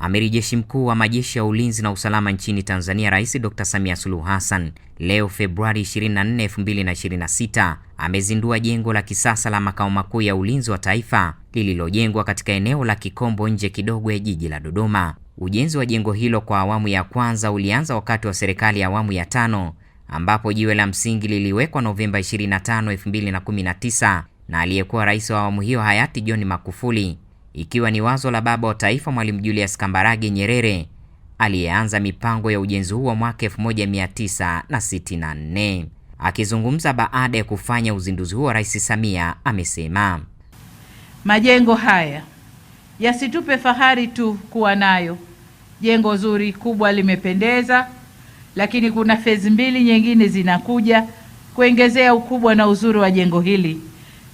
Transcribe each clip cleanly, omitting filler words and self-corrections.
Amiri Jeshi Mkuu wa Majeshi ya Ulinzi na Usalama nchini Tanzania, Rais Dr. Samia Suluhu Hassan, leo Februari 24, 2026, amezindua jengo la kisasa la makao makuu ya ulinzi wa taifa lililojengwa katika eneo la Kikombo nje kidogo ya jiji la Dodoma. Ujenzi wa jengo hilo kwa awamu ya kwanza ulianza wakati wa serikali ya awamu ya 5, ambapo jiwe la msingi liliwekwa Novemba 25, 2019 na aliyekuwa rais wa awamu hiyo hayati John Magufuli, ikiwa ni wazo la baba wa taifa Mwalimu Julius Kambarage Nyerere aliyeanza mipango ya ujenzi huo mwaka 1964. Akizungumza baada ya kufanya uzinduzi huo, Rais Samia amesema majengo haya yasitupe fahari tu kuwa nayo. Jengo zuri kubwa limependeza, lakini kuna fezi mbili nyingine zinakuja kuongezea ukubwa na uzuri wa jengo hili.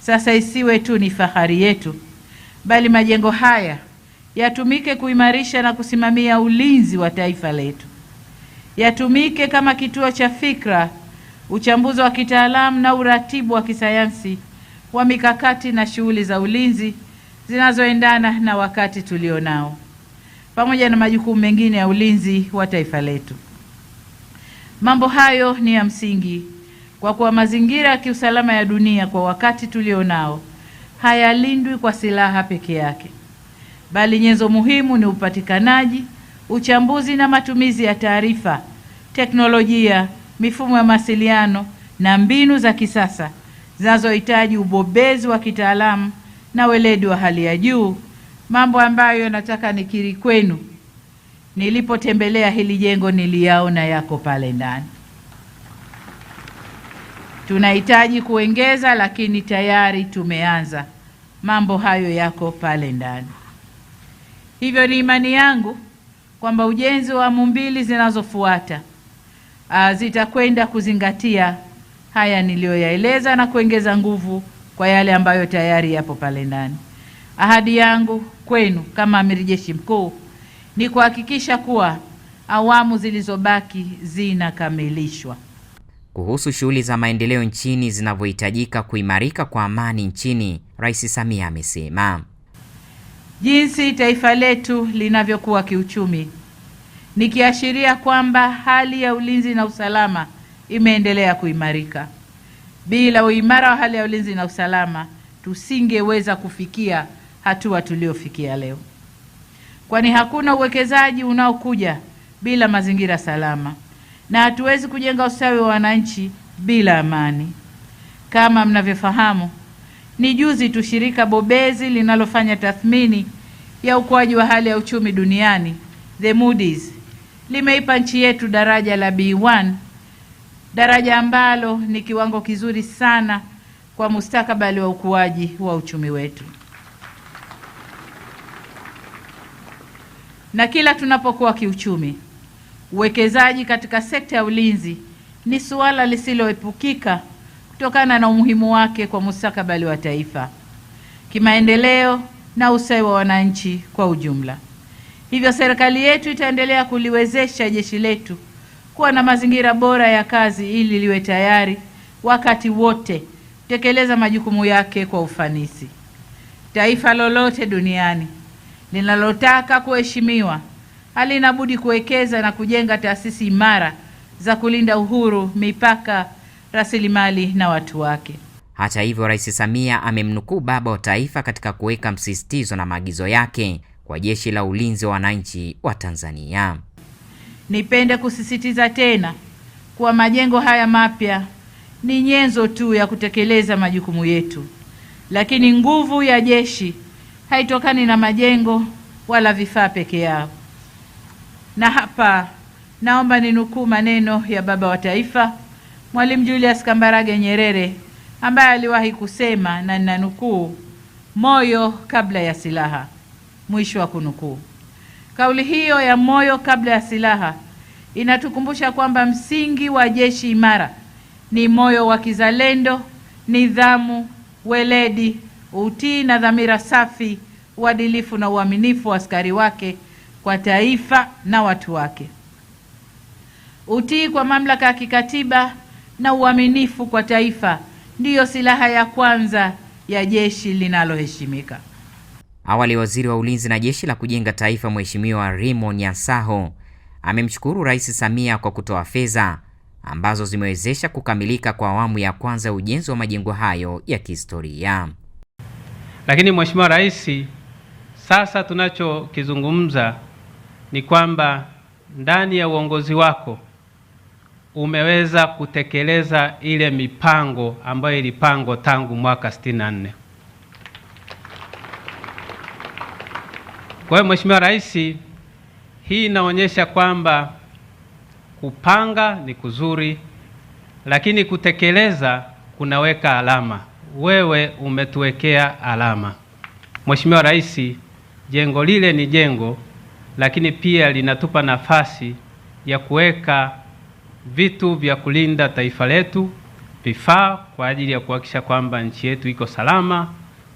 Sasa isiwe tu ni fahari yetu, bali majengo haya yatumike kuimarisha na kusimamia ulinzi wa taifa letu. Yatumike kama kituo cha fikra, uchambuzi wa kitaalamu na uratibu wa kisayansi wa mikakati na shughuli za ulinzi zinazoendana na wakati tulionao, pamoja na majukumu mengine ya ulinzi wa taifa letu. Mambo hayo ni ya msingi kwa kuwa mazingira ya kiusalama ya dunia kwa wakati tulionao hayalindwi kwa silaha peke yake, bali nyenzo muhimu ni upatikanaji, uchambuzi na matumizi ya taarifa, teknolojia, mifumo ya mawasiliano na mbinu za kisasa zinazohitaji ubobezi wa kitaalamu na weledi wa hali ya juu, mambo ambayo nataka nikiri kwenu, nilipotembelea hili jengo niliyaona yako pale ndani. Tunahitaji kuongeza, lakini tayari tumeanza. Mambo hayo yako pale ndani. Hivyo ni imani yangu kwamba ujenzi wa awamu mbili zinazofuata zitakwenda kuzingatia haya niliyoyaeleza na kuongeza nguvu kwa yale ambayo tayari yapo pale ndani. Ahadi yangu kwenu kama Amiri Jeshi Mkuu ni kuhakikisha kuwa awamu zilizobaki zinakamilishwa. Kuhusu shughuli za maendeleo nchini zinavyohitajika kuimarika kwa amani nchini, Rais Samia amesema jinsi taifa letu linavyokuwa kiuchumi ni kiashiria kwamba hali ya ulinzi na usalama imeendelea kuimarika. Bila uimara wa hali ya ulinzi na usalama tusingeweza kufikia hatua tuliofikia leo, kwani hakuna uwekezaji unaokuja bila mazingira salama, na hatuwezi kujenga ustawi wa wananchi bila amani. Kama mnavyofahamu, ni juzi tu shirika bobezi linalofanya tathmini ya ukuaji wa hali ya uchumi duniani, The Moody's, limeipa nchi yetu daraja la B1, daraja ambalo ni kiwango kizuri sana kwa mustakabali wa ukuaji wa uchumi wetu. Na kila tunapokuwa kiuchumi, uwekezaji katika sekta ya ulinzi ni suala lisiloepukika kutokana na umuhimu wake kwa mustakabali wa taifa, kimaendeleo na ustawi wa wananchi kwa ujumla. Hivyo serikali yetu itaendelea kuliwezesha jeshi letu kuwa na mazingira bora ya kazi ili liwe tayari wakati wote kutekeleza majukumu yake kwa ufanisi. Taifa lolote duniani linalotaka kuheshimiwa halina budi kuwekeza na kujenga taasisi imara za kulinda uhuru, mipaka, rasilimali na watu wake. Hata hivyo, Rais Samia amemnukuu baba wa taifa katika kuweka msisitizo na maagizo yake kwa Jeshi la Ulinzi wa Wananchi wa Tanzania. Nipende kusisitiza tena kuwa majengo haya mapya ni nyenzo tu ya kutekeleza majukumu yetu, lakini nguvu ya jeshi haitokani na majengo wala vifaa peke yao. Na hapa naomba ninukuu maneno ya baba wa taifa Mwalimu Julius Kambarage Nyerere ambaye aliwahi kusema, na ninanukuu, moyo kabla ya silaha, mwisho wa kunukuu. Kauli hiyo ya moyo kabla ya silaha inatukumbusha kwamba msingi wa jeshi imara ni moyo wa kizalendo, nidhamu, weledi, utii na dhamira safi, uadilifu na uaminifu wa askari wake kwa taifa na watu wake. Utii kwa mamlaka ya kikatiba na uaminifu kwa taifa ndiyo silaha ya kwanza ya jeshi linaloheshimika. Awali Waziri wa Ulinzi na Jeshi la Kujenga Taifa Mheshimiwa Raymond Nyansaho amemshukuru Rais Samia kwa kutoa fedha ambazo zimewezesha kukamilika kwa awamu ya kwanza ya ujenzi wa majengo hayo ya kihistoria. Lakini Mheshimiwa Rais, sasa tunachokizungumza ni kwamba ndani ya uongozi wako umeweza kutekeleza ile mipango ambayo ilipangwa tangu mwaka 64. Kwa hiyo Mheshimiwa Rais, hii inaonyesha kwamba kupanga ni kuzuri, lakini kutekeleza kunaweka alama. Wewe umetuwekea alama. Mheshimiwa Rais, jengo lile ni jengo, lakini pia linatupa nafasi ya kuweka vitu vya kulinda taifa letu, vifaa kwa ajili ya kuhakikisha kwamba nchi yetu iko salama,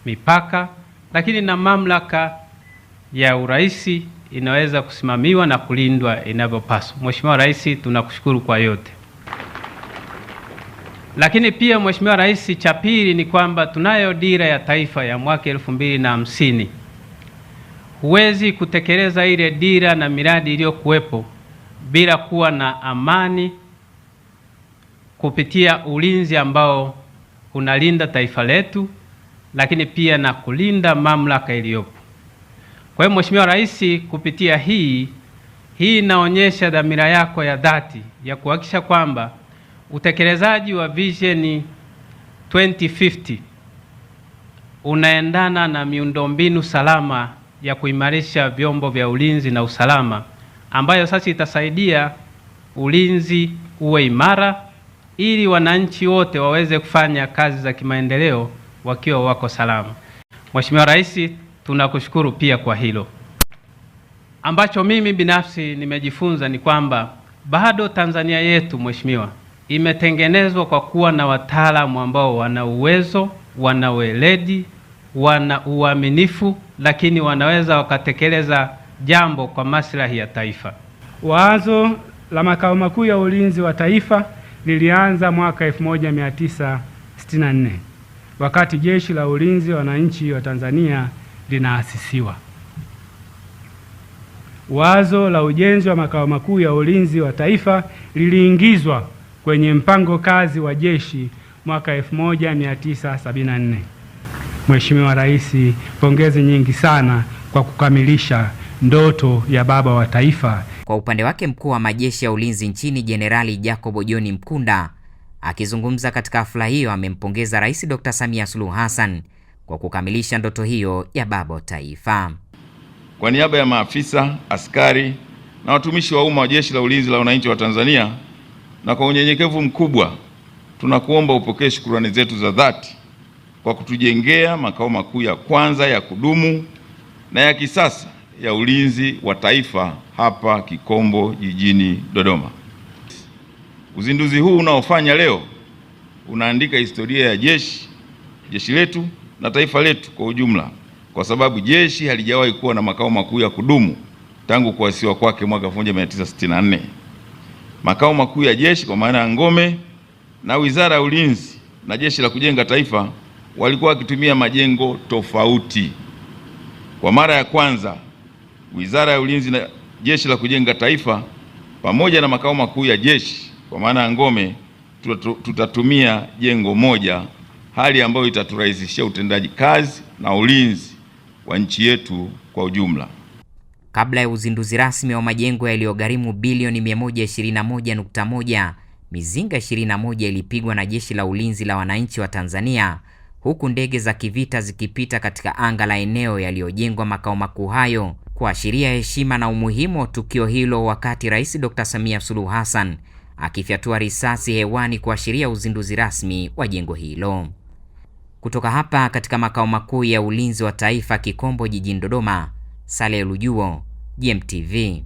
mipaka, lakini na mamlaka ya urais inaweza kusimamiwa na kulindwa inavyopaswa. Mheshimiwa Rais, tunakushukuru kwa yote. Lakini pia Mheshimiwa Rais, cha pili ni kwamba tunayo dira ya taifa ya mwaka 2050. Huwezi kutekeleza ile dira na miradi iliyokuwepo bila kuwa na amani kupitia ulinzi ambao unalinda taifa letu, lakini pia na kulinda mamlaka iliyopo. Kwa hiyo Mheshimiwa Rais, kupitia hii inaonyesha dhamira yako ya dhati ya kuhakikisha kwamba utekelezaji wa Vision 2050 unaendana na miundombinu salama ya kuimarisha vyombo vya ulinzi na usalama, ambayo sasa itasaidia ulinzi uwe imara ili wananchi wote waweze kufanya kazi za kimaendeleo wakiwa wako salama. Mheshimiwa Rais, tunakushukuru pia kwa hilo. Ambacho mimi binafsi nimejifunza ni kwamba bado Tanzania yetu Mheshimiwa imetengenezwa kwa kuwa na wataalamu ambao wana uwezo, wana weledi, wana uaminifu, lakini wanaweza wakatekeleza jambo kwa maslahi ya taifa. Wazo la makao makuu ya ulinzi wa taifa lilianza mwaka 1964 wakati Jeshi la Ulinzi wa Wananchi wa Tanzania linaasisiwa. Wazo la ujenzi wa makao makuu ya ulinzi wa taifa liliingizwa kwenye mpango kazi wa jeshi mwaka 1974. Mheshimiwa Rais, pongezi nyingi sana kwa kukamilisha ndoto ya baba wa taifa. Kwa upande wake, mkuu wa majeshi ya ulinzi nchini Jenerali Jacob John Mkunda akizungumza katika hafla hiyo amempongeza Rais Dr. Samia Suluhu Hassan kwa kukamilisha ndoto hiyo ya baba wa taifa. Kwa niaba ya maafisa, askari na watumishi wa umma wa Jeshi la Ulinzi la Wananchi wa Tanzania, na kwa unyenyekevu mkubwa tunakuomba upokee shukrani zetu za dhati kwa kutujengea makao makuu ya kwanza ya kudumu na ya kisasa ya ulinzi wa taifa hapa Kikombo jijini Dodoma. Uzinduzi huu unaofanya leo unaandika historia ya jeshi letu na taifa letu kwa ujumla, kwa sababu jeshi halijawahi kuwa na makao makuu ya kudumu tangu kuasisiwa kwake mwaka 1964. Makao makuu ya jeshi kwa maana ya ngome na Wizara ya Ulinzi na Jeshi la Kujenga Taifa walikuwa wakitumia majengo tofauti. Kwa mara ya kwanza, Wizara ya Ulinzi na Jeshi la Kujenga Taifa pamoja na makao makuu ya jeshi kwa maana ya ngome tutatumia jengo moja, hali ambayo itaturahisishia utendaji kazi na ulinzi wa nchi yetu kwa ujumla. Kabla ya uzinduzi rasmi wa majengo yaliyogharimu bilioni 121.1, mizinga 21 ilipigwa na Jeshi la Ulinzi la Wananchi wa Tanzania, huku ndege za kivita zikipita katika anga la eneo yaliyojengwa makao makuu hayo, kuashiria heshima na umuhimu wa tukio hilo, wakati Rais Dr. Samia Suluhu Hassan akifyatua risasi hewani kuashiria uzinduzi rasmi wa jengo hilo. Kutoka hapa katika makao makuu ya ulinzi wa taifa Kikombo jijini Dodoma, Saleh Lujuo, GMTV.